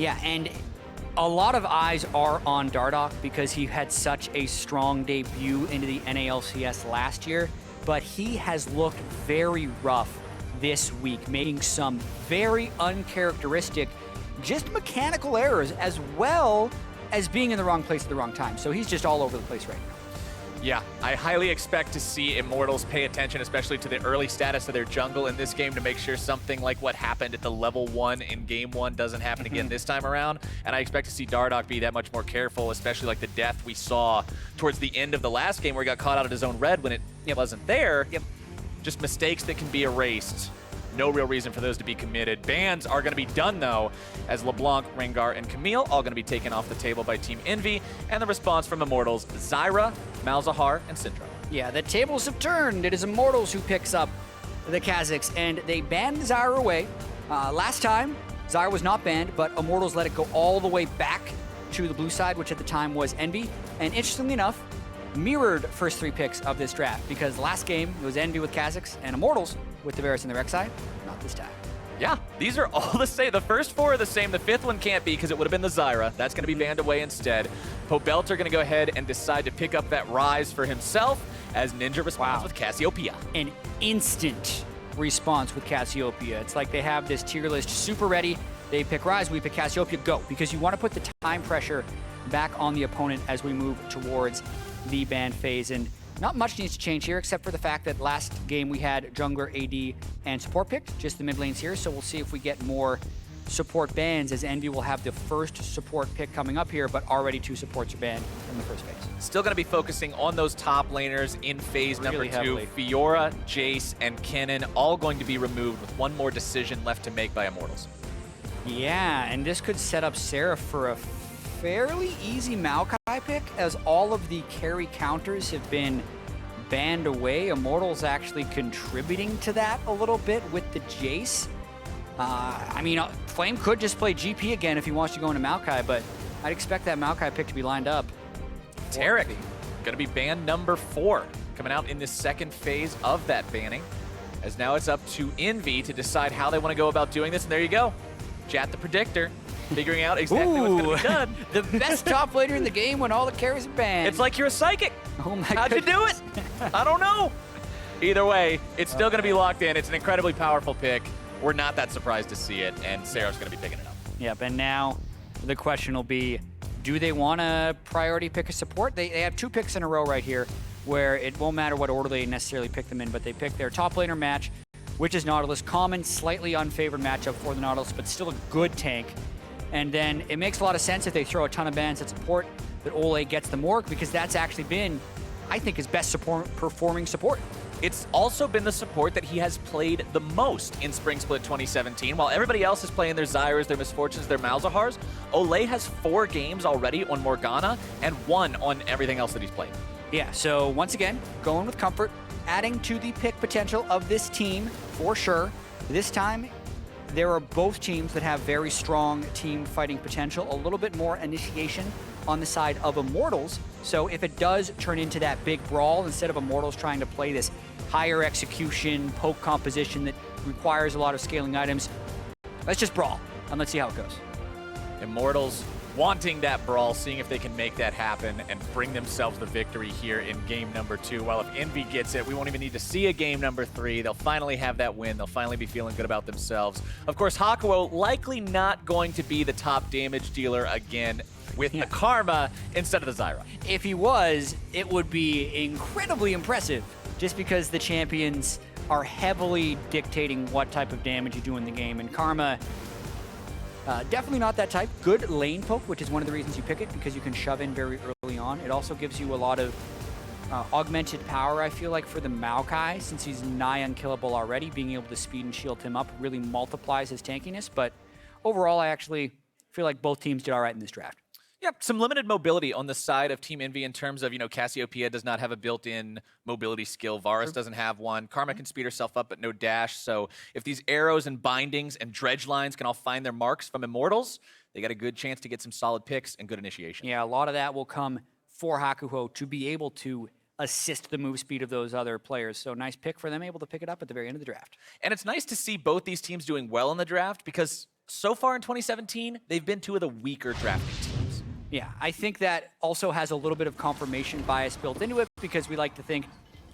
Yeah, and a lot of eyes are on Dardoch because he had such a strong debut into the NA LCS last year, but he has looked very rough this week, making some very uncharacteristic, just mechanical errors, as well as being in the wrong place at the wrong time. So he's just all over the place right now. Yeah, I highly expect to see Immortals pay attention, especially to the early status of their jungle in this game, to make sure something like what happened at the level 1 in game 1 doesn't happen again this time around. And I expect to see Dardoch be that much more careful, especially like the death we saw towards the end of the last game where he got caught out of his own red when it wasn't there. Just mistakes that can be erased. No real reason for those to be committed. Bans are going to be done, though, as LeBlanc, Rengar, and Camille all going to be taken off the table by Team Envy. And the response from Immortals, Zyra, Malzahar, and Syndra. Yeah, the tables have turned. It is Immortals who picks up the Kazakhs, and they banned Zyra away. Last time, Zyra was not banned, but Immortals let it go all the way back to the blue side, which at the time was Envy. And interestingly enough, mirrored first 3 picks of this draft, because last game it was Envy with Kazakhs and Immortals with the Varus and the Rek'Sai. Not this time. Yeah, these are all the same. The first 4 are the same. The 5th one can't be because it would have been the Zyra. That's going to be banned away instead. Pobelter going to go ahead and decide to pick up that Rise for himself as Ninja responds with Cassiopeia. An instant response with Cassiopeia. It's like they have this tier list super ready. They pick Rise, we pick Cassiopeia, go. Because you want to put the time pressure back on the opponent as we move towards the ban phase. And not much needs to change here, except for the fact that last game we had jungler, AD, and support picked, just the mid lanes here. So we'll see if we get more support bans, as Envy will have the first support pick coming up here, but already 2 supports are banned from the first phase. Still going to be focusing on those top laners in phase Really number 2. heavily. Fiora, Jace, and Kennen all going to be removed with one more decision left to make by Immortals. Yeah, and this could set up Seraph for a fairly easy Maokai pick, as all of the carry counters have been banned away. Immortals actually contributing to that a little bit with the Jace. I mean, Flame could just play GP again if he wants to go into Maokai, but I'd expect that Maokai pick to be lined up. Taric, going to be ban number 4, coming out in the second phase of that banning, as now it's up to Envy to decide how they want to go about doing this, and there you go. Jat the Predictor, figuring out exactly what's going to be done. The best top laner in the game when all the carries are banned. It's like you're a psychic. Oh my How'd you do it? I don't know. Either way, it's still going to be locked in. It's an incredibly powerful pick. We're not that surprised to see it, and Seraph's going to be picking it up. Yep, and now the question will be, do they want to priority pick a support? They have 2 picks in a row right here, where it won't matter what order they necessarily pick them in, but they pick their top laner match, which is Nautilus. Common, slightly unfavored matchup for the Nautilus, but still a good tank. And then it makes a lot of sense if they throw a ton of bans at support that Ole gets the Morg, because that's actually been, I think, his best performing support. It's also been the support that he has played the most in Spring Split 2017. While everybody else is playing their Zyras, their Misfortunes, their Malzahars, Ole has 4 games already on Morgana and 1 on everything else that he's played. Yeah, so once again, going with comfort, adding to the pick potential of this team for sure. This time, there are both teams that have very strong team fighting potential, a little bit more initiation on the side of Immortals. So if it does turn into that big brawl, instead of Immortals trying to play this higher execution, poke composition that requires a lot of scaling items, let's just brawl and let's see how it goes. Immortals wanting that brawl, seeing if they can make that happen and bring themselves the victory here in game number 2. Well, if Envy gets it, we won't even need to see a game number 3. They'll finally have that win. They'll finally be feeling good about themselves. Of course, Hakuo likely not going to be the top damage dealer again with the Karma instead of the Zyra. If he was, it would be incredibly impressive, just because the champions are heavily dictating what type of damage you do in the game, and Karma, definitely not that type. Good lane poke, which is one of the reasons you pick it, because you can shove in very early on. It also gives you a lot of augmented power, I feel like, for the Maokai, since he's nigh unkillable already. Being able to speed and shield him up really multiplies his tankiness, but overall, I actually feel like both teams did all right in this draft. Yep, some limited mobility on the side of Team Envy in terms of, Cassiopeia does not have a built-in mobility skill. Varus doesn't have one. Karma can speed herself up, but no dash. So if these arrows and bindings and dredge lines can all find their marks from Immortals, they got a good chance to get some solid picks and good initiation. Yeah, a lot of that will come for Hakuho to be able to assist the move speed of those other players. So nice pick for them, able to pick it up at the very end of the draft. And it's nice to see both these teams doing well in the draft, because so far in 2017, they've been two of the weaker drafting teams. Yeah, I think that also has a little bit of confirmation bias built into it because we like to think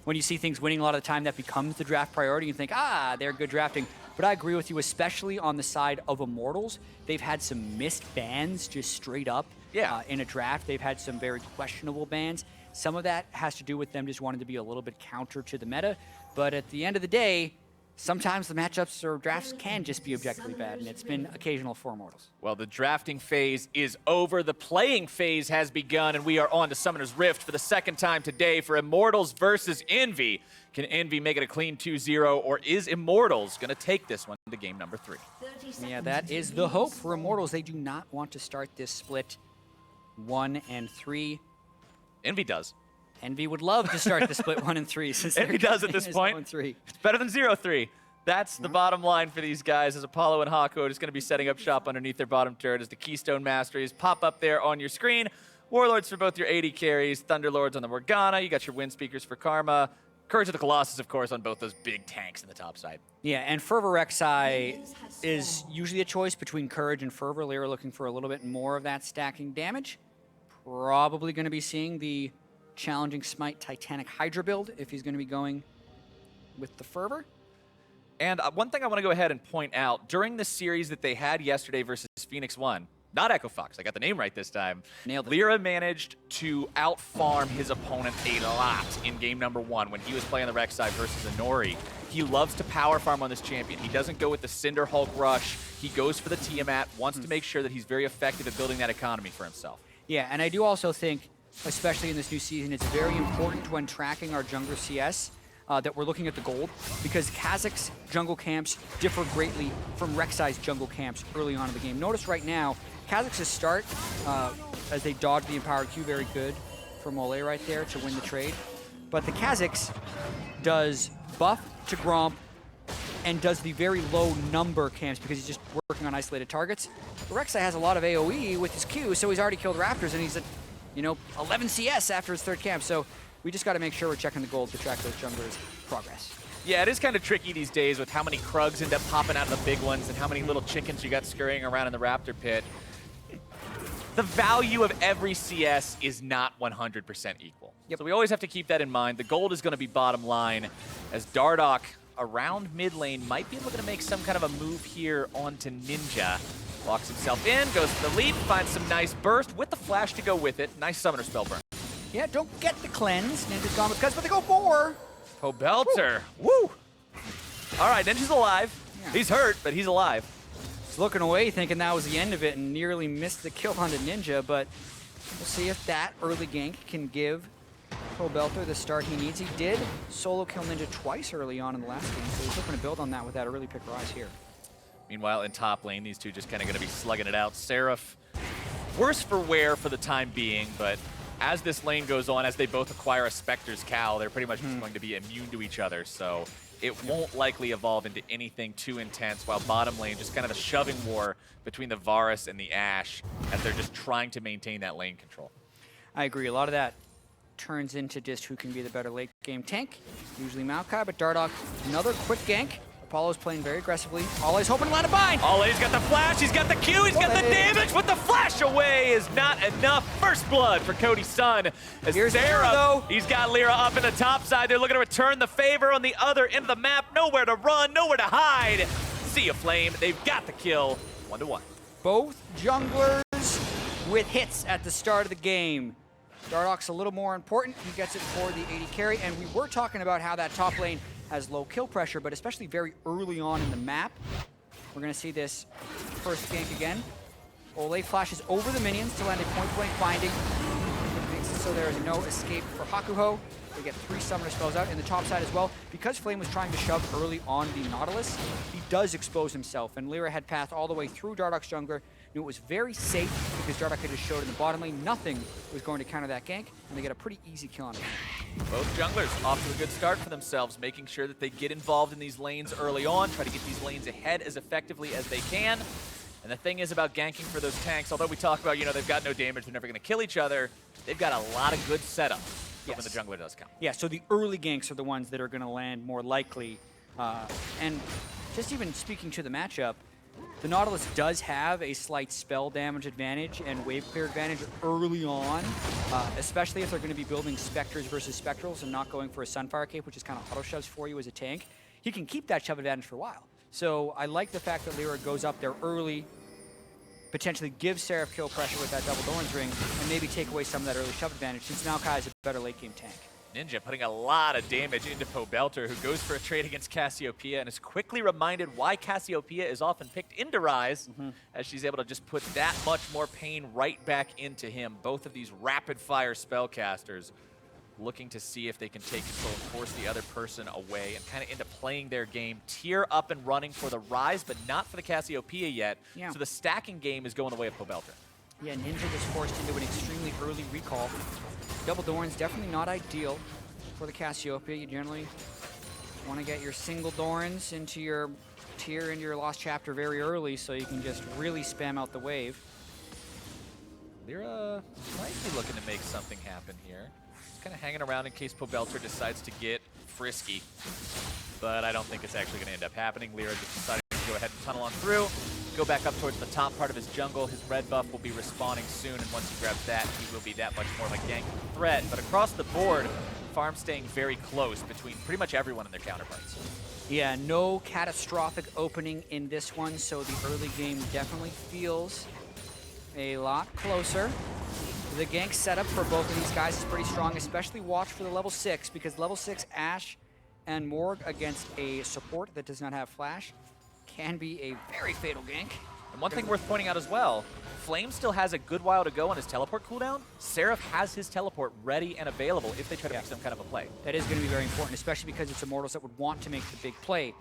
when you see things winning a lot of the time, that becomes the draft priority. You think, they're good drafting. But I agree with you, especially on the side of Immortals. They've had some missed bans just straight up in a draft. They've had some very questionable bans. Some of that has to do with them just wanting to be a little bit counter to the meta. But at the end of the day, sometimes the matchups or drafts can just be objectively bad, and it's been occasional for Immortals. Well, the drafting phase is over. The playing phase has begun, and we are on to Summoner's Rift for the second time today for Immortals versus Envy. Can Envy make it a clean 2-0, or is Immortals going to take this one to game number 3? Yeah, that is the hope for Immortals. They do not want to start this split 1 and 3. Envy does. Envy would love to start the split 1 and 3. Since Envy does at this point. 0-3. It's better than 0-3. That's the bottom line for these guys, as Apollo and Haku are just going to be setting up shop underneath their bottom turret as the Keystone Masteries pop up there on your screen. Warlords for both your AD carries, Thunderlords on the Morgana. You got your Wind Speakers for Karma. Courage of the Colossus, of course, on both those big tanks in the top side. Yeah, and Fervor Rek'Sai is usually a choice between Courage and Fervor. Lyra looking for a little bit more of that stacking damage. Probably going to be seeing the challenging Smite Titanic Hydra build if he's going to be going with the Fervor. And one thing I want to go ahead and point out, during the series that they had yesterday versus Phoenix 1, not Echo Fox, I got the name right this time. Nailed it. Lyra managed to out-farm his opponent a lot in game number 1 when he was playing the Rek'Sai versus Inori. He loves to power farm on this champion. He doesn't go with the Cinder Hulk rush. He goes for the Tiamat, wants to make sure that he's very effective at building that economy for himself. Yeah, and I do also think, especially in this new season, it's very important when tracking our jungler CS that we're looking at the gold, because Kazakh's jungle camps differ greatly from Rek'Sai's jungle camps early on in the game. Notice right now, Kazakh's start, as they dodge the Empowered Q, very good from Ole right there to win the trade. But the Kazakh's does buff to Gromp and does the very low number camps because he's just working on isolated targets. But Rek'Sai has a lot of AoE with his Q, so he's already killed Raptors, and he's at, 11 CS after his 3rd camp. So we just got to make sure we're checking the gold to track those junglers' progress. Yeah, it is kind of tricky these days with how many Krugs end up popping out of the big ones and how many little chickens you got scurrying around in the Raptor pit. The value of every CS is not 100% equal. So we always have to keep that in mind. The gold is going to be bottom line, as Dardoch around mid lane might be looking to make some kind of a move here onto Ninja. Locks himself in, goes for the leap, finds some nice burst with the flash to go with it. Nice summoner spell burn. Yeah, don't get the cleanse. Ninja's gone with cuts, but they go 4. Pobelter. Woo! All right, Ninja's alive. Yeah. He's hurt, but he's alive. He's looking away, thinking that was the end of it, and nearly missed the kill onto Ninja, but we'll see if that early gank can give Pobelter the start he needs. He did solo kill Ninja twice early on in the last game, so he's looking to build on that with that early pick rise here. Meanwhile, in top lane, these two just kind of going to be slugging it out. Seraph, worse for wear for the time being, but as this lane goes on, as they both acquire a Spectre's Cowl, they're pretty much just going to be immune to each other, so it won't likely evolve into anything too intense, while bottom lane, just kind of a shoving war between the Varus and the Ashe, as they're just trying to maintain that lane control. I agree. A lot of that turns into just who can be the better late game tank. Usually Maokai, but Dardoch, another quick gank. Apollo's playing very aggressively. Ole's hoping to land a bind. Ole's got the flash, he's got the Q, he's got the damage, but the flash away is not enough. First blood for Cody's son. As here's Lyra, though. He's got Lyra up in the top side. They're looking to return the favor on the other end of the map. Nowhere to run, nowhere to hide. Sea of Flame, they've got the kill. 1-1. Both junglers with hits at the start of the game. Dardoch's a little more important. He gets it for the AD carry, and we were talking about how that top lane has low kill pressure, but especially very early on in the map. We're going to see this first gank again. Ole flashes over the minions to land a point-blank binding. It makes it so there is no escape for Hakuho. They get 3 summoner spells out in the top side as well. Because Flame was trying to shove early on the Nautilus, he does expose himself, and Lyra had path all the way through Dardoch's jungler. Knew it was very safe because Dardoch had just showed in the bottom lane nothing was going to counter that gank, and they get a pretty easy kill on it. Both junglers off to a good start for themselves, making sure that they get involved in these lanes early on, try to get these lanes ahead as effectively as they can. And the thing is about ganking for those tanks, although we talk about, they've got no damage, they're never going to kill each other, they've got a lot of good setup when the jungler does come. Yeah, so the early ganks are the ones that are going to land more likely. And just even speaking to the matchup, the Nautilus does have a slight spell damage advantage and wave clear advantage early on, especially if they're going to be building Spectres versus Spectrals and not going for a Sunfire Cape, which is kind of auto shoves for you as a tank. He can keep that shove advantage for a while. So I like the fact that Lyra goes up there early, potentially gives Seraph kill pressure with that double Doran's ring, and maybe take away some of that early shove advantage, since now Kai is a better late game tank. Ninja putting a lot of damage into Pobelter, who goes for a trade against Cassiopeia and is quickly reminded why Cassiopeia is often picked into Rise, as she's able to just put that much more pain right back into him. Both of these rapid-fire spellcasters looking to see if they can take control and force the other person away and kind of end up playing their game. Tier up and running for the Rise, but not for the Cassiopeia yet. Yeah. So the stacking game is going the way of Pobelter. Yeah, Ninja just forced into an extremely early recall. Double Doran's definitely not ideal for the Cassiopeia. You generally want to get your single Dorans into your tier, into your Lost Chapter very early, so you can just really spam out the wave. Lyra might be looking to make something happen here. Just kind of hanging around in case Pobelter decides to get frisky. But I don't think it's actually going to end up happening. Lyra just decided to go ahead and tunnel on through, go back up towards the top part of his jungle. His red buff will be respawning soon, and once he grabs that, he will be that much more of a gank threat. But across the board, farm staying very close between pretty much everyone and their counterparts. Yeah, no catastrophic opening in this one, so the early game definitely feels a lot closer. The gank setup for both of these guys is pretty strong, especially watch for the level 6, because level 6 Ashe and Morg against a support that does not have flash can be a very fatal gank. And one thing worth pointing out as well, Flame still has a good while to go on his teleport cooldown. Seraph has his teleport ready and available if they try to make some kind of a play. That is going to be very important, especially because it's Immortals that would want to make the big play.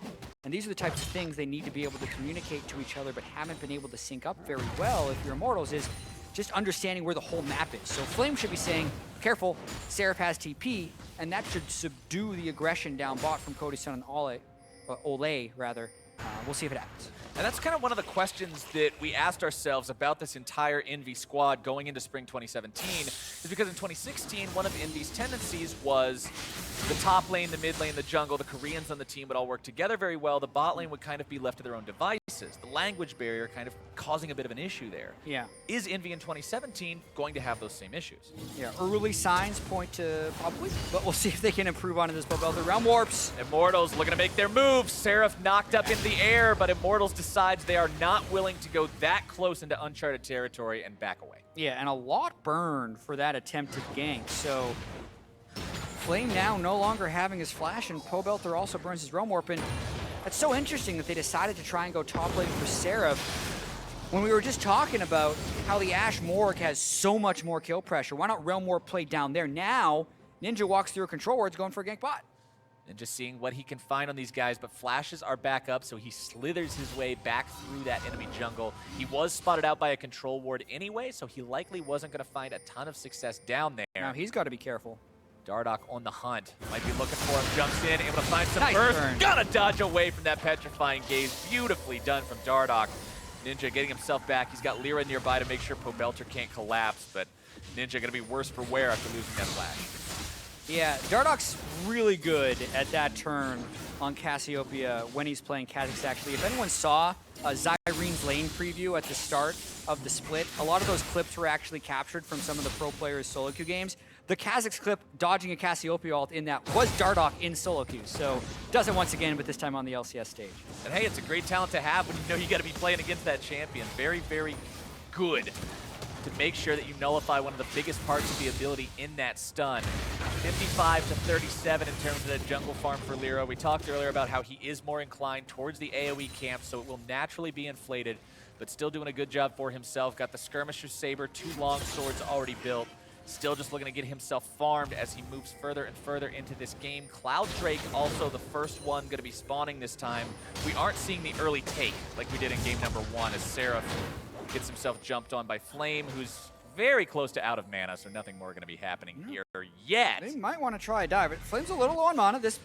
And these are the types of things they need to be able to communicate to each other, but haven't been able to sync up very well if you're Immortals, is just understanding where the whole map is. So Flame should be saying, careful, Seraph has TP, and that should subdue the aggression down bot from Cody Sun and Ole, rather. We'll see if it happens. And that's kind of one of the questions that we asked ourselves about this entire Envy squad going into Spring 2017, is because in 2016, one of Envy's tendencies was the top lane, the mid lane, the jungle, the Koreans on the team would all work together very well. The bot lane would kind of be left to their own devices. The language barrier kind of causing a bit of an issue there. Yeah. Is Envy in 2017 going to have those same issues? Yeah, early signs point to probably, but we'll see if they can improve on this Pobelter. Round warps. Immortals looking to make their move. Seraph knocked up in the air, but Immortals decides they are not willing to go that close into uncharted territory and back away. Yeah, and a lot burned for that attempted gank. So Flame now no longer having his flash, and Pobelter also burns his Realm Warp. And that's so interesting that they decided to try and go top lane for Seraph when we were just talking about how the Ashe Morg has so much more kill pressure. Why not Realm Warp play down there? Now, Ninja walks through a control wards going for a gank bot. And just seeing what he can find on these guys, but flashes are back up, so he slithers his way back through that enemy jungle. He was spotted out by a control ward anyway, so he likely wasn't going to find a ton of success down there. Now he's got to be careful. Dardoch on the hunt. Might be looking for him, jumps in, able to find some Nice burst. burn. Gotta dodge away from that petrifying gaze. Beautifully done from Dardoch. Ninja getting himself back. He's got Lyra nearby to make sure Pobelter can't collapse, but Ninja gonna be worse for wear after losing that flash. Yeah, Dardoch's really good at that turn on Cassiopeia when he's playing Kha'Zix, actually. If anyone saw Zyrene's lane preview at the start of the split, a lot of those clips were actually captured from some of the pro players' solo queue games. The Kha'Zix clip dodging a Cassiopeia ult in that was Dardoch in solo queue, so does it once again, but this time on the LCS stage. And hey, it's a great talent to have when you know you gotta be playing against that champion. Very, very good to make sure that you nullify one of the biggest parts of the ability in that stun. 55 to 37 in terms of the jungle farm for Lyra. We talked earlier about how he is more inclined towards the AoE camp, so it will naturally be inflated, but still doing a good job for himself. Got the Skirmisher Saber, 2 long swords already built. Still just looking to get himself farmed as he moves further and further into this game. Cloud Drake also the first one going to be spawning this time. We aren't seeing the early take like we did in game number 1 as Seraph gets himself jumped on by Flame, who's very close to out of mana, so nothing more going to be happening here yet. They might want to try a dive. Flame's a little low on mana. This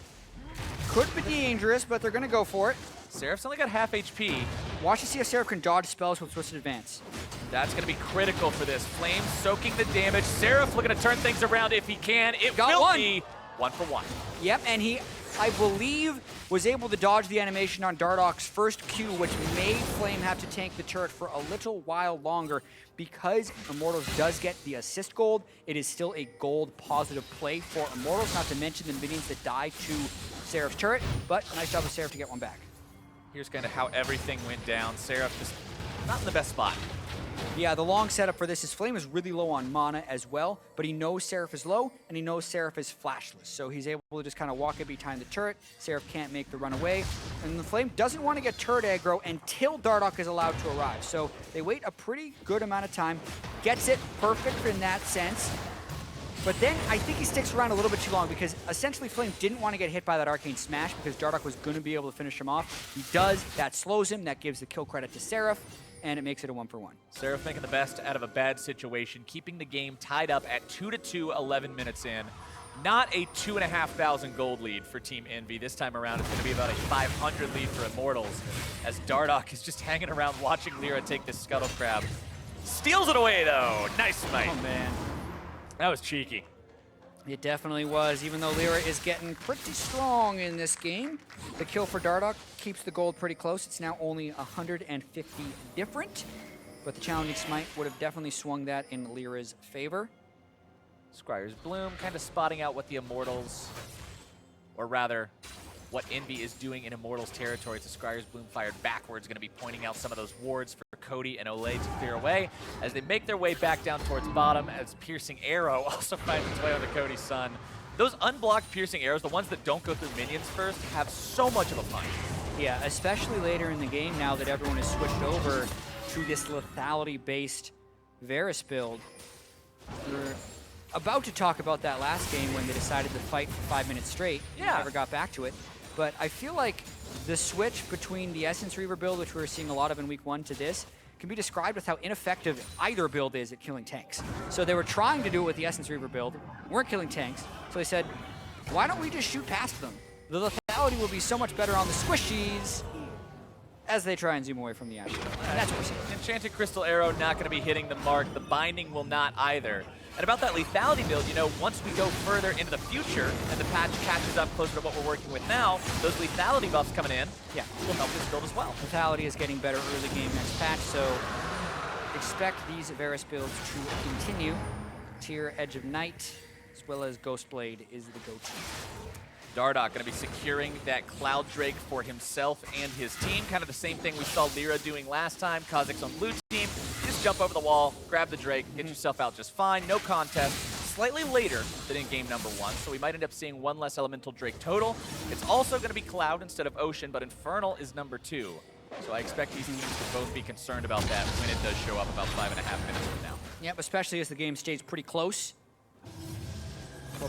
could be dangerous, but they're going to go for it. Seraph's only got half HP. Watch to see if Seraph can dodge spells with Twisted Advance. That's going to be critical for this. Flame soaking the damage. Seraph looking to turn things around if he can. It will be 1 for 1. Yep, and he, I believe, was able to dodge the animation on Dardoch's first Q, which made Flame have to tank the turret for a little while longer. Because Immortals does get the assist gold, it is still a gold positive play for Immortals, not to mention the minions that die to Seraph's turret, but nice job of Seraph to get one back. Here's kind of how everything went down. Seraph just not in the best spot. Yeah, the long setup for this is Flame is really low on mana as well, but he knows Seraph is low, and he knows Seraph is flashless. So he's able to just kind of walk it behind the turret. Seraph can't make the run away. And the Flame doesn't want to get turret aggro until Dardoch is allowed to arrive. So they wait a pretty good amount of time. Gets it perfect in that sense. But then I think he sticks around a little bit too long because essentially Flame didn't want to get hit by that Arcane Smash because Dardoch was going to be able to finish him off. He does. That slows him. That gives the kill credit to Seraph. And it makes it a 1-for-1. Seraph making the best out of a bad situation, keeping the game tied up at 2-2, 11 minutes in. Not a 2,500 gold lead for Team Envy. This time around, it's going to be about a 500 lead for Immortals, as Dardoch is just hanging around watching Lyra take this Scuttle Crab. Steals it away, though. Nice smite. Oh, man. That was cheeky. It definitely was, even though Lyra is getting pretty strong in this game. The kill for Dardoch keeps the gold pretty close. It's now only 150 different, but the challenging smite would have definitely swung that in Lyra's favor. Scryer's Bloom kind of spotting out what the Immortals, or rather, what Envy is doing in Immortals territory. It's a Scryer's Bloom fired backwards, going to be pointing out some of those wards for Cody and Olay to clear away as they make their way back down towards bottom, as Piercing Arrow also finds its way onto Cody's son. Those unblocked Piercing Arrows, the ones that don't go through minions first, have so much of a punch. Yeah, especially later in the game now that everyone has switched over to this lethality-based Varus build. We're about to talk about that last game when they decided to fight for 5 minutes straight. Yeah. Never got back to it. But I feel like the switch between the Essence Reaver build, which we were seeing a lot of in week 1, to this, can be described with how ineffective either build is at killing tanks. So they were trying to do it with the Essence Reaver build, weren't killing tanks, so they said, why don't we just shoot past them? The lethality will be so much better on the squishies as they try and zoom away from the action. And that's what we're seeing. Enchanted Crystal Arrow not going to be hitting the mark. The Binding will not either. And about that lethality build, you know, once we go further into the future and the patch catches up closer to what we're working with now, those lethality buffs coming in will help this build as well. Lethality is getting better early game next patch, so expect these Varus builds to continue. Tier Edge of Night, as well as Ghostblade is the go-to. Dardoch going to be securing that Cloud Drake for himself and his team. Kind of the same thing we saw Lyra doing last time. Kha'Zix on blue team. Just jump over the wall, grab the Drake, get yourself out just fine. No contest. Slightly later than in game number 1, so we might end up seeing one less Elemental Drake total. It's also going to be Cloud instead of Ocean, but Infernal is number 2. So I expect these teams to both be concerned about that when it does show up about 5.5 minutes from now. Yep, especially as the game stays pretty close.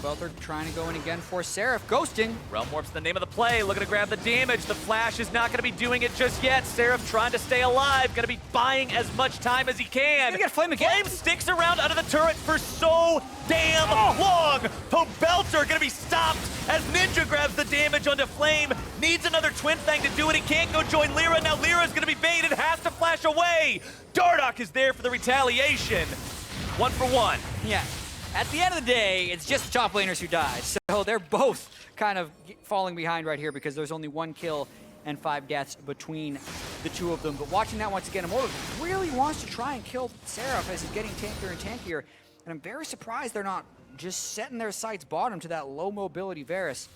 Belter trying to go in again for Seraph, ghosting. Realm Warp's the name of the play, looking to grab the damage. The Flash is not going to be doing it just yet. Seraph trying to stay alive, going to be buying as much time as he can. Gonna get Flame again. Flame sticks around under the turret for so damn long. Belter going to be stopped as Ninja grabs the damage onto Flame. Needs another Twin Fang to do it. He can't go join Lyra. Now Lyra's going to be baited, has to flash away. Dardoch is there for the retaliation. 1-for-1. Yeah. At the end of the day, it's just the top laners who die. So they're both kind of falling behind right here because there's only 1 kill and 5 deaths between the two of them. But watching that once again, Immortals really wants to try and kill Seraph as he's getting tankier and tankier. And I'm very surprised they're not just setting their sights bottom to that low mobility Varus.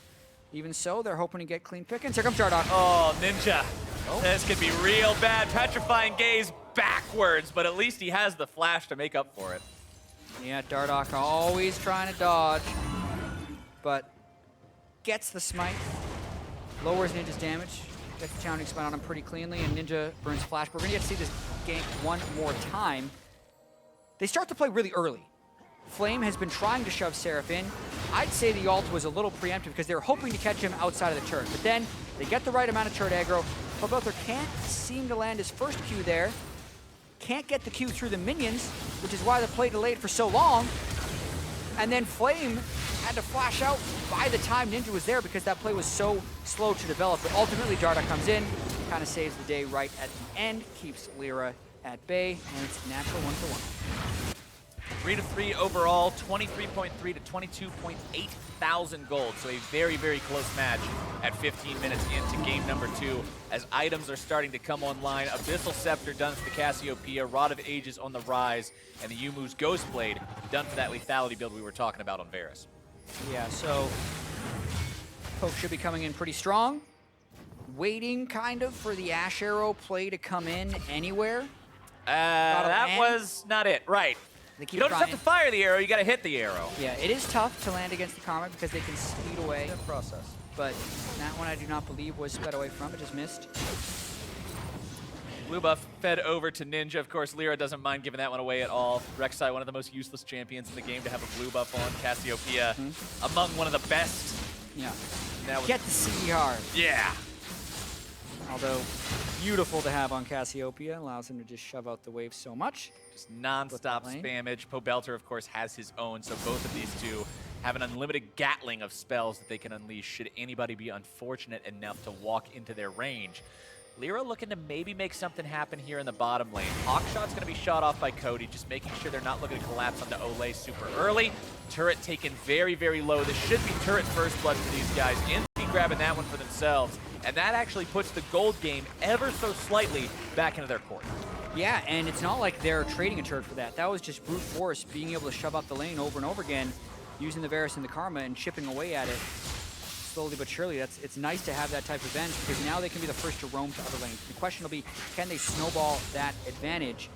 Even so, they're hoping to get clean pickings. Here comes Dardoch. Oh, Ninja. Oh. This could be real bad. Petrifying Gaze backwards, but at least he has the flash to make up for it. Yeah, Dardoch always trying to dodge, but gets the smite, lowers Ninja's damage, gets the challenging smite on him pretty cleanly, and Ninja burns flash. We're gonna get to see this gank one more time. They start to play really early. Flame has been trying to shove Seraph in. I'd say the ult was a little preemptive because they were hoping to catch him outside of the turret, but then they get the right amount of turret aggro. Belter can't seem to land his first Q there. Can't get the Q through the minions, which is why the play delayed for so long. And then Flame had to flash out by the time Ninja was there because that play was so slow to develop. But ultimately, Dardoch comes in, kind of saves the day right at the end, keeps Lyra at bay, and it's natural 1-for-1. 3-3 overall, 23.3 to 22.8 thousand gold. So a very, very close match at 15 minutes into game number 2 as items are starting to come online. Abyssal Scepter done for the Cassiopeia, Rod of Ages on the rise, and the Yumu's Ghostblade done for that lethality build we were talking about on Varus. Yeah, so Poke should be coming in pretty strong. Waiting kind of for the Ash Arrow play to come in anywhere. That was not it, right. You don't just have to fire the arrow, you gotta hit the arrow. Yeah, it is tough to land against the Karma because they can speed away. Process. But that one I do not believe was sped away from, it just missed. Blue buff fed over to Ninja. Of course, Lyra doesn't mind giving that one away at all. Rek'Sai, one of the most useless champions in the game to have a blue buff on. Cassiopeia, among one of the best. Yeah. Now Get the CR. Yeah. Although, beautiful to have on Cassiopeia. Allows him to just shove out the wave so much. Just non-stop spammage. Pobelter, of course, has his own, so both of these two have an unlimited Gatling of spells that they can unleash should anybody be unfortunate enough to walk into their range. Lyra looking to maybe make something happen here in the bottom lane. Hawkshot's going to be shot off by Cody, just making sure they're not looking to collapse onto Olay super early. Turret taken very, very low. This should be turret first blood for these guys. EnVy grabbing that one for themselves. And that actually puts the gold game ever so slightly back into their court. Yeah, and it's not like they're trading a turret for that. That was just brute force, being able to shove up the lane over and over again, using the Varus and the Karma and chipping away at it. Slowly but surely, it's nice to have that type of advantage because now they can be the first to roam to other lanes. The question will be, can they snowball that advantage?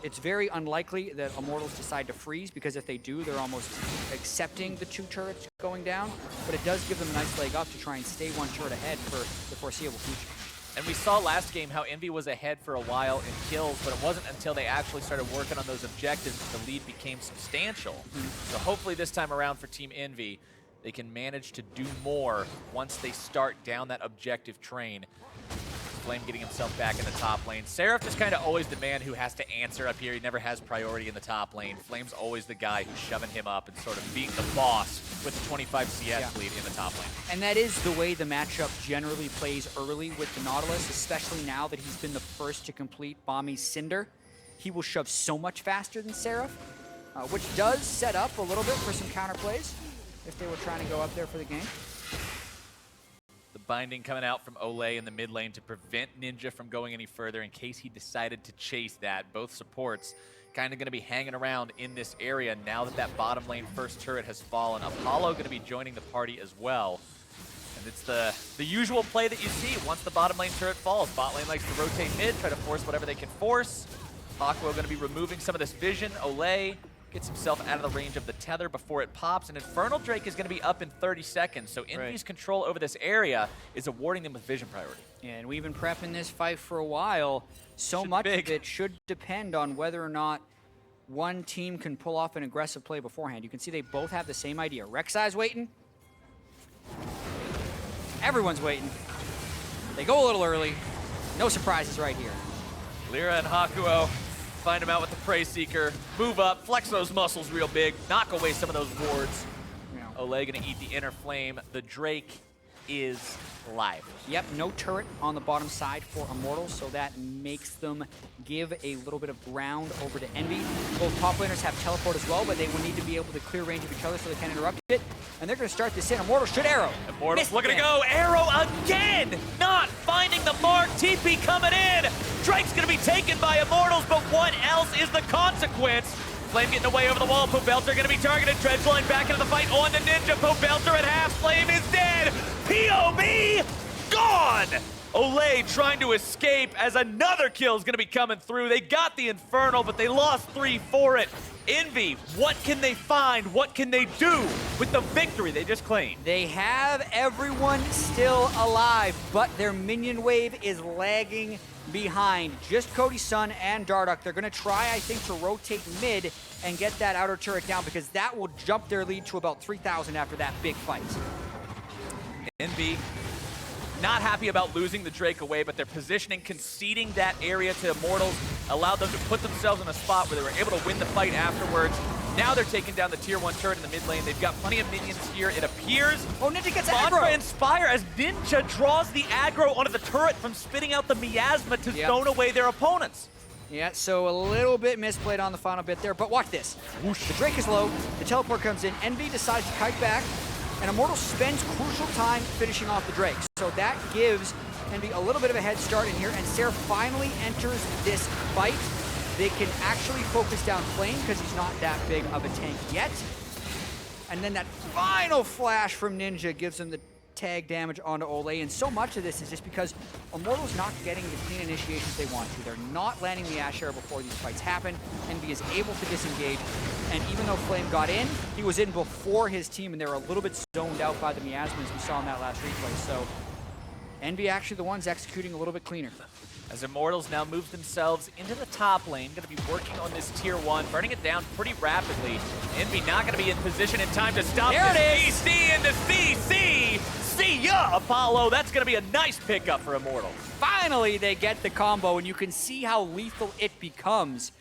It's very unlikely that Immortals decide to freeze because if they do, they're almost accepting the 2 turrets going down. But it does give them a nice leg up to try and stay 1 turret ahead for the foreseeable future. And we saw last game how EnVy was ahead for a while in kills, but it wasn't until they actually started working on those objectives that the lead became substantial. So hopefully this time around for Team EnVy, they can manage to do more once they start down that objective train. Flame getting himself back in the top lane. Seraph is kind of always the man who has to answer up here. He never has priority in the top lane. Flame's always the guy who's shoving him up and sort of being the boss with the 25 CS lead in the top lane. And that is the way the matchup generally plays early with the Nautilus, especially now that he's been the first to complete Bami's Cinder. He will shove so much faster than Seraph, which does set up a little bit for some counterplays if they were trying to go up there for the game. The binding coming out from Olay in the mid lane to prevent Ninja from going any further in case he decided to chase that. Both supports kind of going to be hanging around in this area now that that bottom lane first turret has fallen. Apollo going to be joining the party as well. And it's the usual play that you see once the bottom lane turret falls. Bot lane likes to rotate mid, try to force whatever they can force. Hakuo going to be removing some of this vision. Olay gets himself out of the range of the tether before it pops, and Infernal Drake is going to be up in 30 seconds, so EnVy's control over this area is awarding them with vision priority. Yeah, and we've been prepping this fight for a while. So much of it should depend on whether or not one team can pull off an aggressive play beforehand. You can see they both have the same idea. Rek'Sai's waiting. Everyone's waiting. They go a little early. No surprises right here. Lyra and Hakuo find him out with the Prey Seeker, move up, flex those muscles real big, knock away some of those wards. Yeah. Olay gonna eat the inner flame. The Drake is live. Yep, no turret on the bottom side for Immortals, so that makes them give a little bit of ground over to EnVy. Both top laners have teleport as well, but they will need to be able to clear range of each other so they can interrupt it. And they're going to start this in. Immortals should arrow. Immortals looking to go. Arrow again! Not finding the mark. TP coming in. Drake's going to be taken by Immortals, but what else is the consequence? Flame getting away over the wall. Pobelter going to be targeted. Dredgeline back into the fight on the Ninja. Pobelter at half. Flame is dead. POB gone! Olay trying to escape as another kill is going to be coming through. They got the Infernal, but they lost 3 for it. EnVy, what can they find? What can they do with the victory they just claimed? They have everyone still alive, but their minion wave is lagging behind. Just Cody's son and Darduck. They're going to try, I think, to rotate mid and get that outer turret down because that will jump their lead to about 3,000 after that big fight. EnVy not happy about losing the Drake away, but their positioning, conceding that area to Immortals, allowed them to put themselves in a spot where they were able to win the fight afterwards. Now they're taking down the tier 1 turret in the mid lane. They've got plenty of minions here, it appears. Oh, Ninja gets Mantra aggro! Inspire as Ninja draws the aggro onto the turret from spitting out the miasma to zone away their opponents. Yeah, so a little bit misplayed on the final bit there, but watch this. Whoosh. The Drake is low, the teleport comes in, Envy decides to kite back, and Immortals spends crucial time finishing off the Drake. So that gives Envy a little bit of a head start in here, and Seraph finally enters this fight. They can actually focus down Flame because he's not that big of a tank yet. And then that final flash from Ninja gives them the tag damage onto Olay, and so much of this is just because Immortals not getting the clean initiations they want to. They're not landing the Ash Arrow before these fights happen. Envy is able to disengage, and even though Flame got in, he was in before his team, and they were a little bit zoned out by the Miasmas we saw in that last replay. So Envy actually the ones executing a little bit cleaner. As Immortals now move themselves into the top lane, going to be working on this tier 1, burning it down pretty rapidly. Envy not going to be in position in time to stop there this. BC into CC. See ya, Apollo. That's going to be a nice pickup for Immortals. Finally, they get the combo, and you can see how lethal it becomes.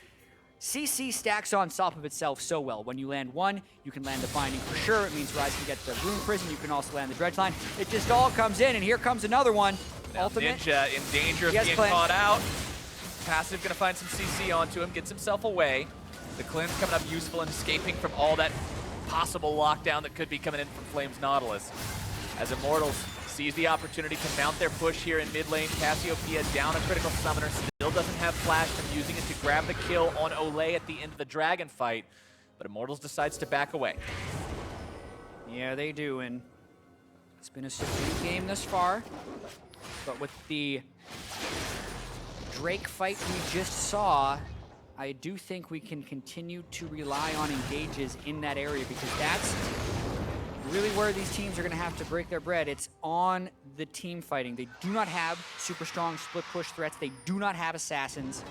CC stacks on top of itself so well. When you land one, you can land the Binding for sure. It means Rise can get the Rune Prison. You can also land the Dredge Line. It just all comes in, and here comes another one. Now Ultimate. Ninja in danger of being caught out. Passive going to find some CC onto him, gets himself away. The cleanse coming up useful in escaping from all that possible lockdown that could be coming in from Flame's Nautilus. As Immortals sees the opportunity to mount their push here in mid lane, Cassiopeia down a critical summoner, still doesn't have flash from using it to grab the kill on Olay at the end of the dragon fight, but Immortals decides to back away. Yeah, they do, and it's been a subdued game thus far, but with the Drake fight we just saw, I do think we can continue to rely on engages in that area, because that's really where these teams are going to have to break their bread. It's on the team fighting. They do not have super strong split push threats. They do not have assassins.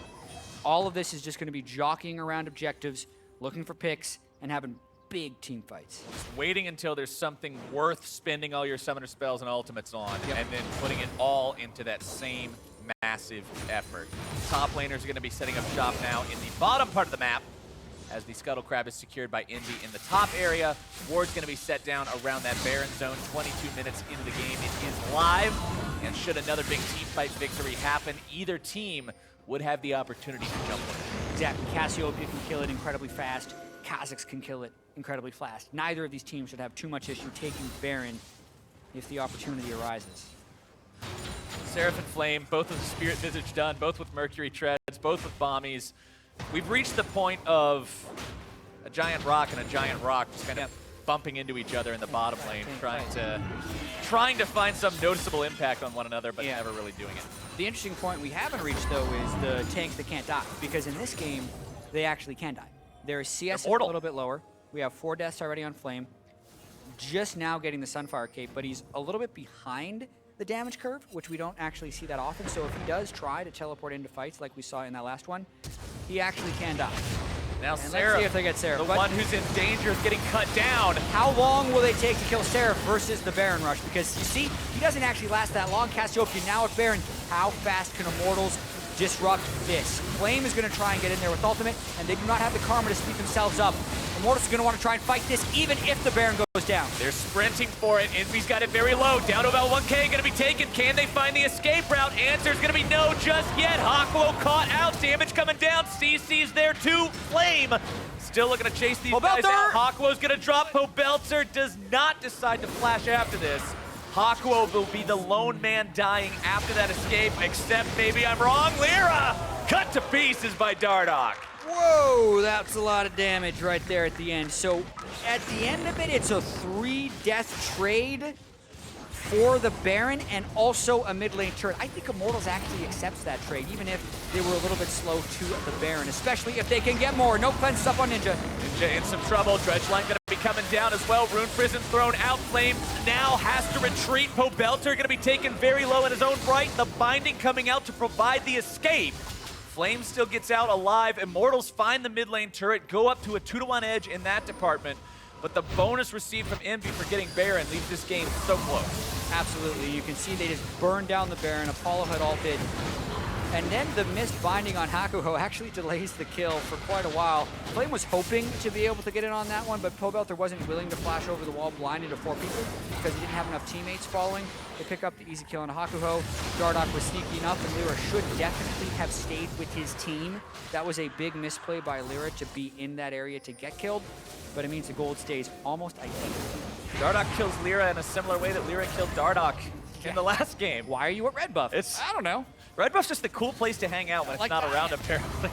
All of this is just going to be jockeying around objectives, looking for picks, and having big team fights. Just waiting until there's something worth spending all your summoner spells and ultimates on, and then putting it all into that same massive effort. Top laners are going to be setting up shop now in the bottom part of the map, as the Scuttle Crab is secured by Envy in the top area. Ward's going to be set down around that Baron zone. 22 minutes into the game, it is live, and should another big team fight victory happen, either team would have the opportunity to jump in. Exactly. Cassiopeia can kill it incredibly fast. Kha'Zix can kill it incredibly fast. Neither of these teams should have too much issue taking Baron if the opportunity arises. Seraph and Flame, both with the Spirit Visage done, both with Mercury Treads, both with Bombies. We've reached the point of a giant rock and a giant rock just kind of bumping into each other in the bottom lane, trying to find some noticeable impact on one another, but never really doing it. The interesting point we haven't reached, though, is the tanks that can't die, because in this game, they actually can die. Their CS is a little bit lower. We have 4 deaths already on Flame. Just now getting the Sunfire Cape, but he's a little bit behind the damage curve, which we don't actually see that often. So if he does try to teleport into fights like we saw in that last one, he actually can die. Now and Seraph, let's see if they get Seraph. the one who's in danger of getting cut down. How long will they take to kill Seraph versus the Baron Rush? Because you see, he doesn't actually last that long. Cassiopeia now with Baron. How fast can Immortals disrupt this? Flame is going to try and get in there with ultimate, and they do not have the karma to speed themselves up. Immortals are going to want to try and fight this, even if the Baron goes down. They're sprinting for it. Envy's got it very low. Down to about 1K. Going to be taken. Can they find the escape route? Answer's going to be no just yet. Hakuo caught out. Damage coming down. CC's there too. Flame still looking to chase these guys out. Hakuo's going to drop. Pobelter does not decide to flash after this. Hakuo will be the lone man dying after that escape, except maybe I'm wrong. Lyra cut to pieces by Dardoch. Whoa, that's a lot of damage right there at the end. So at the end of it, it's a 3-death trade for the Baron and also a mid lane turret. I think Immortals actually accepts that trade, even if they were a little bit slow to the Baron, especially if they can get more. No cleanses up on Ninja. Ninja in some trouble. Dredge line going to be coming down as well. Rune Prison thrown out. Flame now has to retreat. Pobelter going to be taken very low in his own right. The binding coming out to provide the escape. Flame still gets out alive. Immortals find the mid lane turret, go up to a 2-to-1 edge in that department. But the bonus received from Envy for getting Baron leaves this game so close. Absolutely. You can see they just burned down the Baron. Apollo had ulted. And then the missed binding on Hakuho actually delays the kill for quite a while. Flame was hoping to be able to get in on that one, but Pobelter wasn't willing to flash over the wall blind into 4 people because he didn't have enough teammates following. They pick up the easy kill on Hakuho. Dardoch was sneaky enough, and Lyra should definitely have stayed with his team. That was a big misplay by Lyra to be in that area to get killed, but it means the gold stays almost identical. Dardoch kills Lyra in a similar way that Lyra killed Dardoch in the last game. Why are you at Red Buff? I don't know. Red Buff's just the cool place to hang out when it's not around, apparently.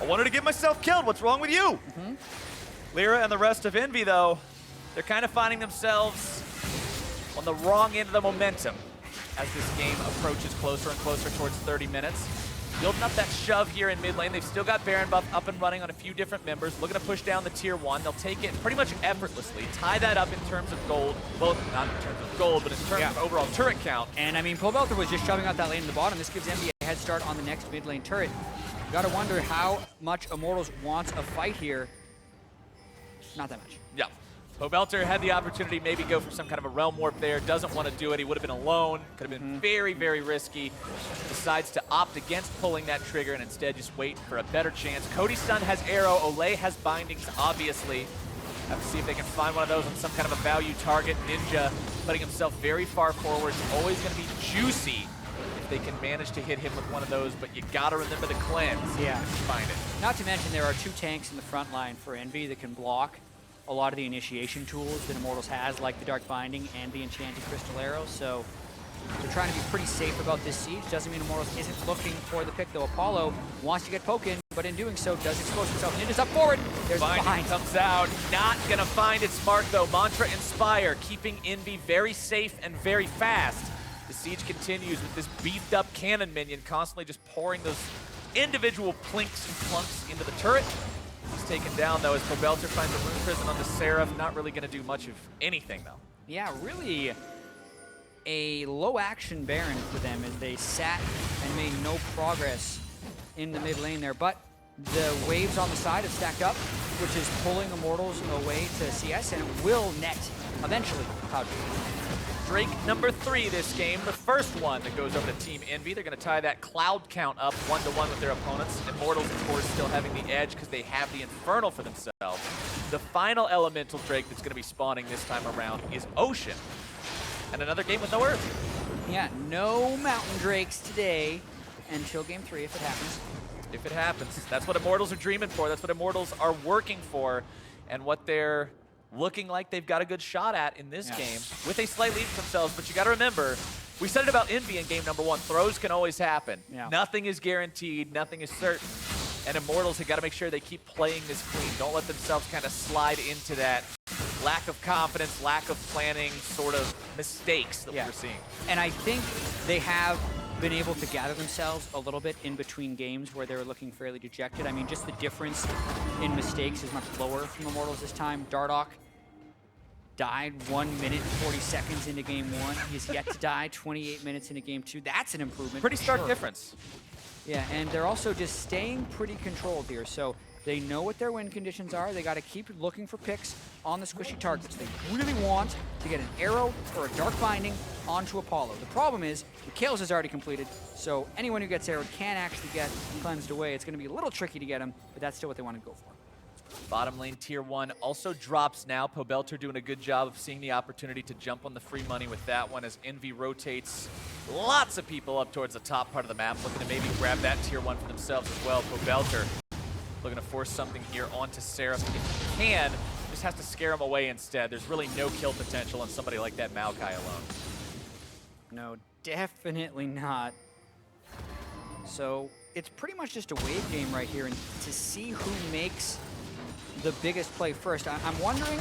I wanted to get myself killed. What's wrong with you? Lyra and the rest of Envy, though, they're kind of finding themselves on the wrong end of the momentum as this game approaches closer and closer towards 30 minutes. Building up that shove here in mid lane. They've still got Baron buff up and running on a few different members. Looking to push down the tier 1. They'll take it pretty much effortlessly. Tie that up in terms of gold. Well, not in terms of gold, but in terms of overall turret count. And I mean, Pobelter was just shoving out that lane in the bottom. This gives Envy a head start on the next mid lane turret. You gotta wonder how much Immortals wants a fight here. Not that much. Yeah. Pobelter had the opportunity to maybe go for some kind of a realm warp there. Doesn't want to do it. He would have been alone. Could have been very, very risky. Decides to opt against pulling that trigger and instead just wait for a better chance. Cody's Stun has arrow. Olay has bindings, obviously. Have to see if they can find one of those on some kind of a value target. Ninja putting himself very far forward. It's always going to be juicy if they can manage to hit him with one of those, but you got to remember the cleanse if you find it. Not to mention there are 2 tanks in the front line for Envy that can block a lot of the initiation tools that Immortals has, like the Dark Binding and the Enchanted Crystal Arrow, so they're trying to be pretty safe about this siege. Doesn't mean Immortals isn't looking for the pick, though. Apollo wants to get poking, but in doing so does expose himself. Ninja's up forward. There's the bind. Comes out. Not going to find its mark, though. Mantra Inspire, keeping Envy very safe and very fast. The siege continues with this beefed up cannon minion constantly just pouring those individual plinks and plunks into the turret. He's taken down, though, as Pobelter finds a Rune Prison on the Seraph. Not really going to do much of anything, though. Yeah, really a low-action Baron for them as they sat and made no progress in the mid lane there. But the waves on the side have stacked up, which is pulling Immortals away to CS, and it will net eventually Cloud. Drake number 3 this game, the first one that goes over to Team Envy. They're going to tie that Cloud count up 1-to-1 with their opponents. Immortals, of course, still having the edge because they have the Infernal for themselves. The final elemental Drake that's going to be spawning this time around is Ocean. And another game with no Earth. Yeah, no Mountain Drakes today until game 3 if it happens. If it happens. That's what Immortals are dreaming for. That's what Immortals are working for. And what they're looking like they've got a good shot at in this game with a slight lead for themselves. But you got to remember, we said it about Envy in game number 1. Throws can always happen. Nothing is guaranteed. Nothing is certain. And Immortals have got to make sure they keep playing this clean. Don't let themselves kind of slide into that lack of confidence, lack of planning sort of mistakes that we're seeing. And I think they have been able to gather themselves a little bit in between games where they were looking fairly dejected. I mean, just the difference in mistakes is much lower from Immortals this time. Dardoch died 1 minute and 40 seconds into game 1. He's yet to die 28 minutes into game 2. That's an improvement. Pretty stark difference. Yeah, and they're also just staying pretty controlled here. So they know what their win conditions are. They got to keep looking for picks on the squishy targets. They really want to get an arrow or a dark binding onto Apollo. The problem is the Chaos is already completed, so anyone who gets arrowed can actually get cleansed away. It's going to be a little tricky to get him, but that's still what they want to go for. Bottom lane tier 1 also drops now. Pobelter doing a good job of seeing the opportunity to jump on the free money with that one as Envy rotates lots of people up towards the top part of the map, looking to maybe grab that tier 1 for themselves as well. Pobelter looking to force something here onto Seraph if he can. Just has to scare him away instead. There's really no kill potential on somebody like that Maokai alone. No, definitely not. So it's pretty much just a wave game right here, and to see who makes the biggest play first. I'm wondering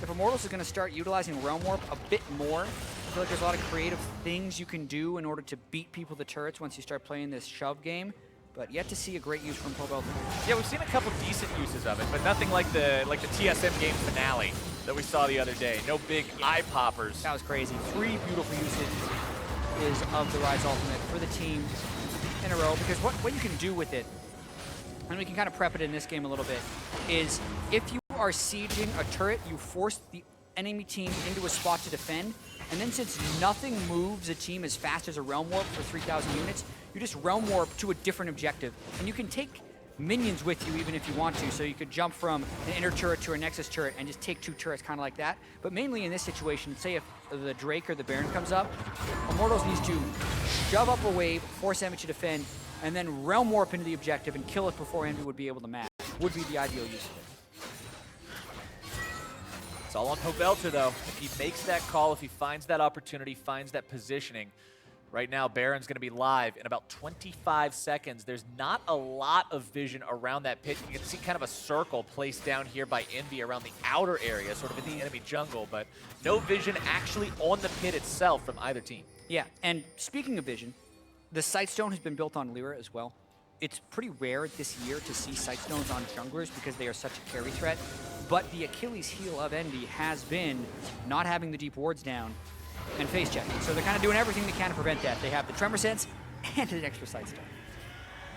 if Immortals is going to start utilizing Realm Warp a bit more. I feel like there's a lot of creative things you can do in order to beat people to turrets once you start playing this shove game, but yet to see a great use from Pobelter. Yeah, we've seen a couple decent uses of it, but nothing like the TSM game finale that we saw the other day. No big eye poppers. That was crazy. 3 beautiful uses is of the Rise Ultimate for the team in a row, because what you can do with it, and we can kind of prep it in this game a little bit, is if you are sieging a turret, you force the enemy team into a spot to defend, and then since nothing moves a team as fast as a Realm Warp for 3,000 units, you just Realm Warp to a different objective. And you can take minions with you even if you want to, so you could jump from an inner turret to a Nexus turret and just take 2 turrets kind of like that. But mainly in this situation, say if the Drake or the Baron comes up, Immortals needs to shove up a wave, force enemy to defend, and then Realm Warp into the objective and kill it before enemy would be able to match. Would be the ideal use of it. It's all on Pobelter, though. If he makes that call, if he finds that opportunity, finds that positioning. Right now, Baron's going to be live in about 25 seconds. There's not a lot of vision around that pit. You can see kind of a circle placed down here by Envy around the outer area, sort of in the enemy jungle, but no vision actually on the pit itself from either team. Yeah, and speaking of vision, the Sightstone has been built on Lyra as well. It's pretty rare this year to see Sightstones on junglers because they are such a carry threat, but the Achilles heel of Envy has been not having the deep wards down and face checking. So they're kind of doing everything they can to prevent that. They have the Tremor Sense and an extra Sightstone.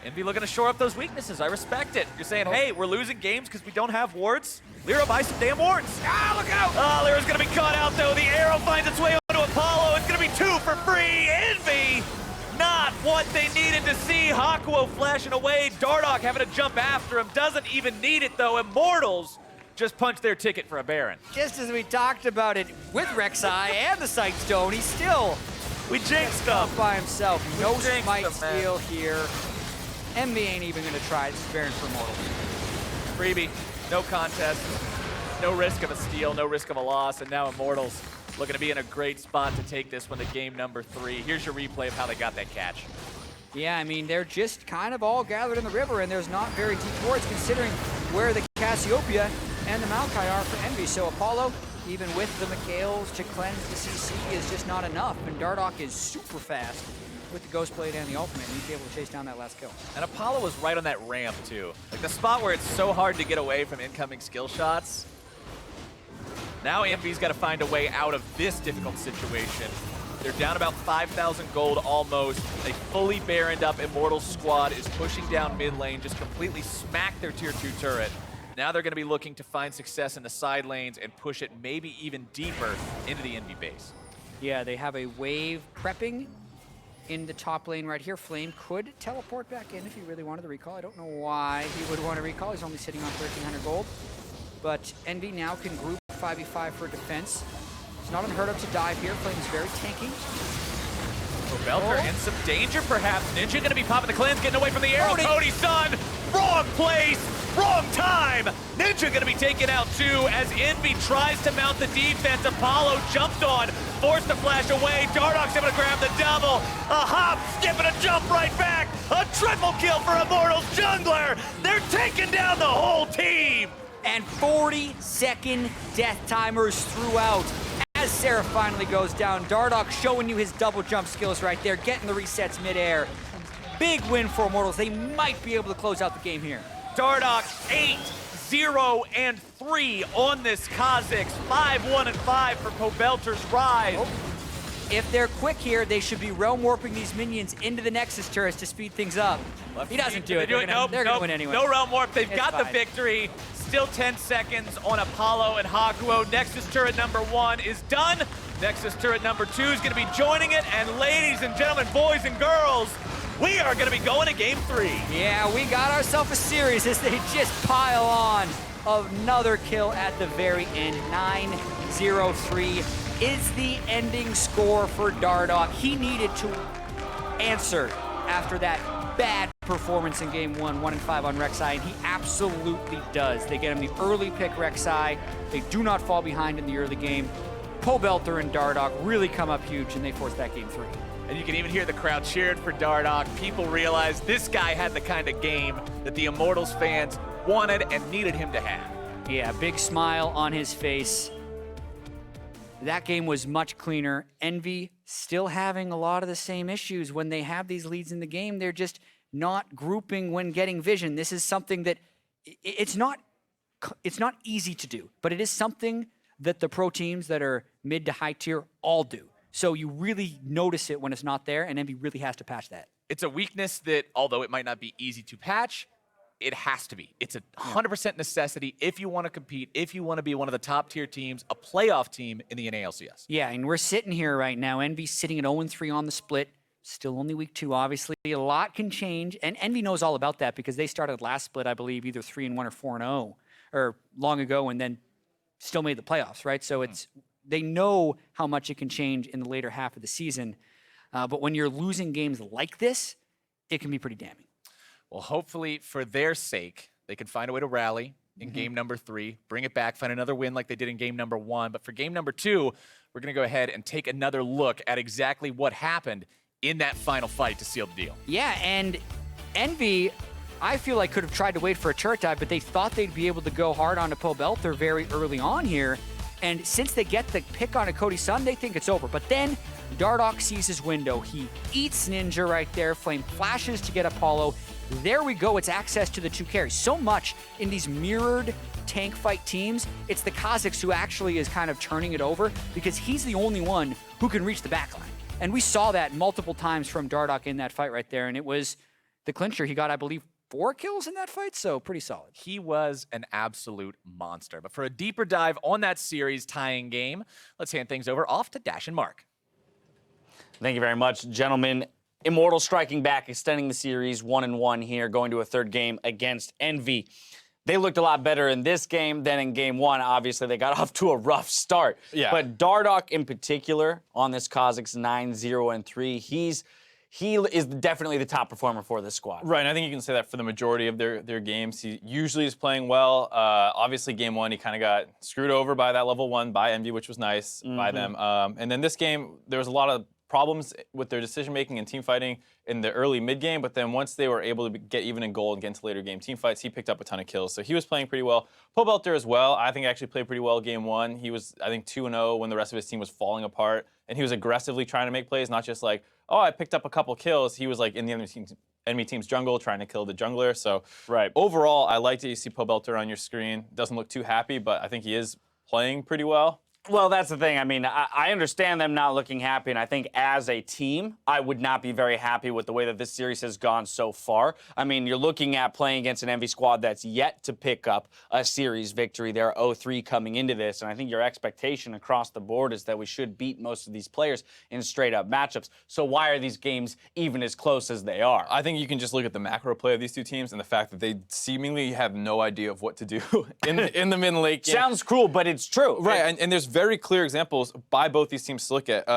Envy looking to shore up those weaknesses. I respect it. You're saying, hey, we're losing games because we don't have wards? Lyra, buy some damn wards. Ah, look out! Oh, Lyra's going to be caught out, though. The arrow finds its way onto Apollo. It's going to be 2 for free. Envy, not what they needed to see. Hakuo flashing away. Dardoch having to jump after him. Doesn't even need it, though. Immortals just punched their ticket for a Baron. Just as we talked about it with Rek'Sai and the Sightstone, he's still jinxed him by himself. No smite him, steal here. Envy ain't even going to try. This is Baron for Immortals. Freebie, no contest, no risk of a steal, no risk of a loss, and now Immortals looking to be in a great spot to take this one to game number 3. Here's your replay of how they got that catch. Yeah, I mean, they're just kind of all gathered in the river, and there's not very deep wards considering where the Cassiopeia and the Maokai are for Envy. So Apollo, even with the Mikhails to cleanse the CC, is just not enough. And Dardoch is super fast with the Ghost Blade and the Ultimate, and he'd be able to chase down that last kill. And Apollo was right on that ramp, too. Like the spot where it's so hard to get away from incoming skill shots. Now Envy's got to find a way out of this difficult situation. They're down about 5,000 gold almost. A fully Baroned up Immortals squad is pushing down mid lane, just completely smacked their tier 2 turret. Now they're going to be looking to find success in the side lanes and push it maybe even deeper into the Envy base. Yeah, they have a wave prepping in the top lane right here. Flame could teleport back in if he really wanted to recall. I don't know why he would want to recall. He's only sitting on 1,300 gold. But Envy now can group 5v5 for defense. It's not unheard of to dive here. Flame is very tanky. Pobelter in some danger, perhaps. Ninja going to be popping the cleanse, getting away from the arrow. Cody's son, wrong place, wrong time. Ninja going to be taken out too as Envy tries to mount the defense. Apollo jumped on, forced to flash away. Dardoch's able to grab the double. A hop, skip, and a jump right back. A triple kill for Immortals jungler. They're taking down the whole team. And 40-second death timers throughout. As Seraph finally goes down, Dardoch showing you his double jump skills right there, getting the resets midair. Big win for Immortals. They might be able to close out the game here. Dardoch 8-0-3 on this Kha'Zix. 5-1-5 for Pobelter's rise. Oh. If they're quick here, they should be realm warping these minions into the Nexus turrets to speed things up. He doesn't do it. They're gonna win anyway. No realm warp. They've It's got fine. the victory. Still 10 seconds on Apollo and Hakuo. Nexus turret number 1 is done. Nexus turret number 2 is going to be joining it. And ladies and gentlemen, boys and girls, we are going to be going to game 3. Yeah, we got ourselves a series as they just pile on another kill at the very end. 9-0-3 is the ending score for Dardoch. He needed to answer after that bad performance in game 1, 1-5 on Rek'Sai, and he absolutely does. They get him the early pick Rek'Sai. They do not fall behind in the early game. Pobelter and Dardoch really come up huge, and they force that game 3. And you can even hear the crowd cheering for Dardoch. People realize this guy had the kind of game that the Immortals fans wanted and needed him to have. Yeah, big smile on his face. That game was much cleaner. Envy still having a lot of the same issues when they have these leads in the game. They're just not grouping when getting vision. This is something that it's not easy to do, but it is something that the pro teams that are mid to high tier all do. So you really notice it when it's not there, and Envy really has to patch that. It's a weakness that, although it might not be easy to patch, it has to be. It's a 100% necessity if you want to compete, if you want to be one of the top tier teams, a playoff team in the NALCS. Yeah, and we're sitting here right now. EnVy's sitting at 0-3 on the split. Still only week 2, obviously. A lot can change, and EnVy knows all about that because they started last split, I believe, either 3-1 or 4-0, or long ago, and then still made the playoffs, right? So they know how much it can change in the later half of the season. But when you're losing games like this, it can be pretty damning. Well, hopefully for their sake, they can find a way to rally in game number 3, bring it back, find another win like they did in game number 1. But for game number 2, we're going to go ahead and take another look at exactly what happened in that final fight to seal the deal. Yeah, and EnVy, I feel like could have tried to wait for a turret dive, but they thought they'd be able to go hard on a Pobelter very early on here. And since they get the pick on a Cody Sun, they think it's over. But then Dardoch sees his window. He eats Ninja right there. Flame flashes to get Apollo. There we go. It's access to the 2 carries. So much in these mirrored tank fight teams, it's the Kha'Zix who actually is kind of turning it over because he's the only one who can reach the backline. And we saw that multiple times from Dardoch in that fight right there. And it was the clincher. He got, I believe, 4 kills in that fight, so pretty solid. He was an absolute monster. But for a deeper dive on that series tying game, let's hand things over off to Dash and Mark. Thank you very much, gentlemen. Immortals striking back, extending the series 1-1 here, going to a 3rd game against EnVy. They looked a lot better in this game than in game 1. Obviously, they got off to a rough start. Yeah. But Dardoch in particular on this Kha'Zix 9-0-3, he is definitely the top performer for this squad. Right, and I think you can say that for the majority of their games. He usually is playing well. Obviously, game 1, he kind of got screwed over by that level 1 by EnVy, which was nice by them. And then this game, there was a lot of problems with their decision-making and team fighting in the early mid-game, but then once they were able to get even in goal and get into later game team fights, he picked up a ton of kills. So he was playing pretty well. Pobelter as well, I think actually played pretty well game 1. He was, I think, 2-0 when the rest of his team was falling apart, and he was aggressively trying to make plays, not just like, oh, I picked up a couple kills. He was like in the enemy team's jungle trying to kill the jungler. So overall, I like that you see Pobelter on your screen. Doesn't look too happy, but I think he is playing pretty well. Well, that's the thing. I mean, I understand them not looking happy, and I think as a team, I would not be very happy with the way that this series has gone so far. I mean, you're looking at playing against an EnVy squad that's yet to pick up a series victory. They're 0-3 coming into this, and I think your expectation across the board is that we should beat most of these players in straight-up matchups. So why are these games even as close as they are? I think you can just look at the macro play of these 2 teams and the fact that they seemingly have no idea of what to do in the mid and late game. Sounds cruel, but it's true. Right, and there's very clear examples by both these teams to look at.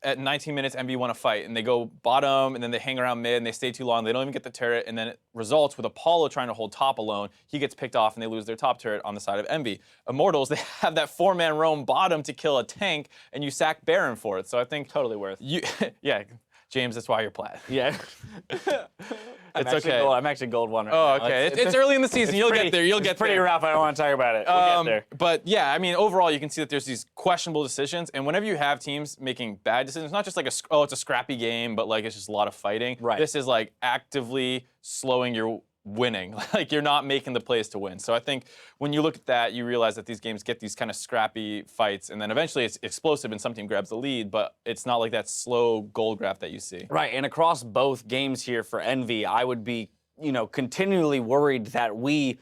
At 19 minutes, EnVy won a fight, and they go bottom, and then they hang around mid, and they stay too long. They don't even get the turret, and then it results with Apollo trying to hold top alone. He gets picked off, and they lose their top turret on the side of EnVy. Immortals, they have that 4-man roam bottom to kill a tank, and you sack Baron for it. So I think Totally worth. Yeah, James, that's why you're plat. Yeah. It's okay. I'm actually gold 1 right Oh, now. okay. It's early in the season. You'll get there. You'll get It's pretty there. rough. I don't want to talk about it. We'll get there. But yeah, I mean, overall, you can see that there's these questionable decisions, and whenever you have teams making bad decisions, not just like it's a scrappy game, but like it's just a lot of fighting. Right. This is like actively slowing your winning. Like you're not making the plays to win. So I think when you look at that, you realize that these games get these kind of scrappy fights, and then eventually it's explosive and some team grabs the lead, but it's not like that slow gold graph that you see. Right, and across both games here for EnVy, I would be, continually worried that we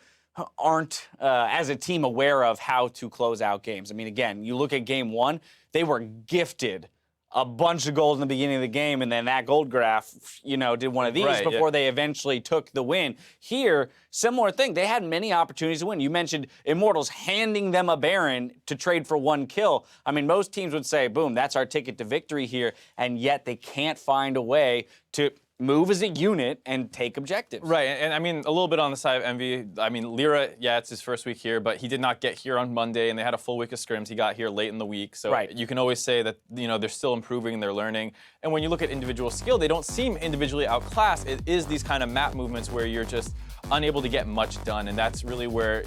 aren't, as a team, aware of how to close out games. I mean, again, you look at game 1, they were gifted a bunch of gold in the beginning of the game, and then that gold graph, did one of these before they eventually took the win. Here, similar thing. They had many opportunities to win. You mentioned Immortals handing them a Baron to trade for 1 kill. I mean, most teams would say, boom, that's our ticket to victory here, and yet they can't find a way to move as a unit and take objectives. Right, and I mean, a little bit on the side of EnVy. I mean, Lyra, yeah, it's his first week here, but he did not get here on Monday, and they had a full week of scrims. He got here late in the week, so you can always say that, they're still improving and they're learning. And when you look at individual skill, they don't seem individually outclassed. It is these kind of map movements where you're just unable to get much done, and that's really where,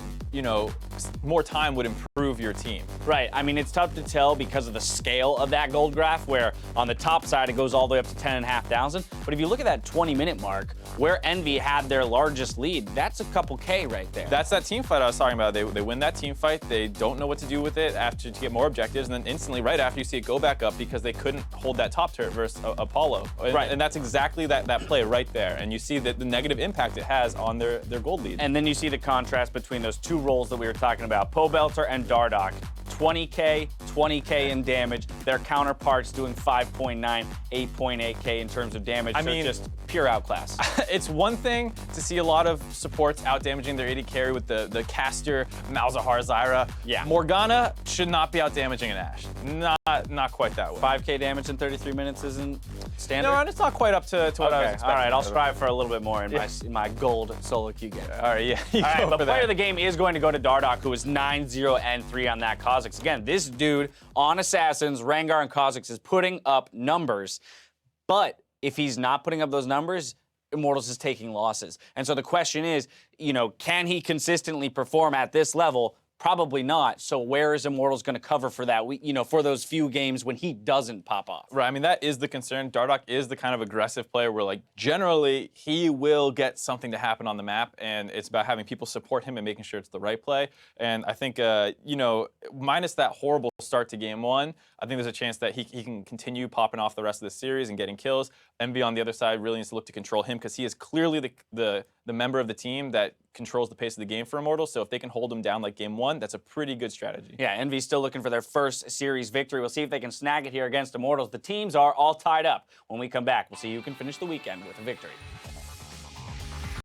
more time would improve your team. Right, I mean, it's tough to tell because of the scale of that gold graph, where on the top side it goes all the way up to 10,500. But if you look at that 20-minute mark, where EnVy had their largest lead, that's a couple K right there. That's that team fight I was talking about. They win that team fight, they don't know what to do with it after to get more objectives, and then instantly right after you see it go back up because they couldn't hold that top turret versus Apollo. Right. And that's exactly that play right there, and you see that the negative impact it has on their their gold lead. And then you see the contrast between those two roles that we were talking about, Pobelter and Dardoch. 20K in damage. Their counterparts doing 5.9, 8.8K in terms of damage. I mean, just pure outclass. It's one thing to see a lot of supports out damaging their AD carry with the caster, Malzahar, Zyra. Yeah. Morgana should not be out damaging an Ashe. Not quite that way. 5K damage in 33 minutes isn't standard? No, it's not quite up to what I was expecting. All right, I'll strive for a little bit more in my gold solo queue game. All right, yeah. All right, but player of the game is going to go to Dardoch, who is 9-0-3 on that Kha'Zix. Again, this dude on Assassins, Rengar, and Kha'Zix is putting up numbers. But if he's not putting up those numbers, Immortals is taking losses. And so the question is, can he consistently perform at this level? Probably not. So where is Immortals going to cover for that? For those few games when he doesn't pop off. Right. I mean, that is the concern. Dardoch is the kind of aggressive player where, generally, he will get something to happen on the map, and it's about having people support him and making sure it's the right play. And I think, minus that horrible start to game one, I think there's a chance that he can continue popping off the rest of the series and getting kills. EnVy on the other side really needs to look to control him because he is clearly the member of the team that controls the pace of the game for Immortals. So if they can hold him down like game one, that's a pretty good strategy. Yeah, EnVy's still looking for their first series victory. We'll see if they can snag it here against Immortals. The teams are all tied up. When we come back, we'll see who can finish the weekend with a victory.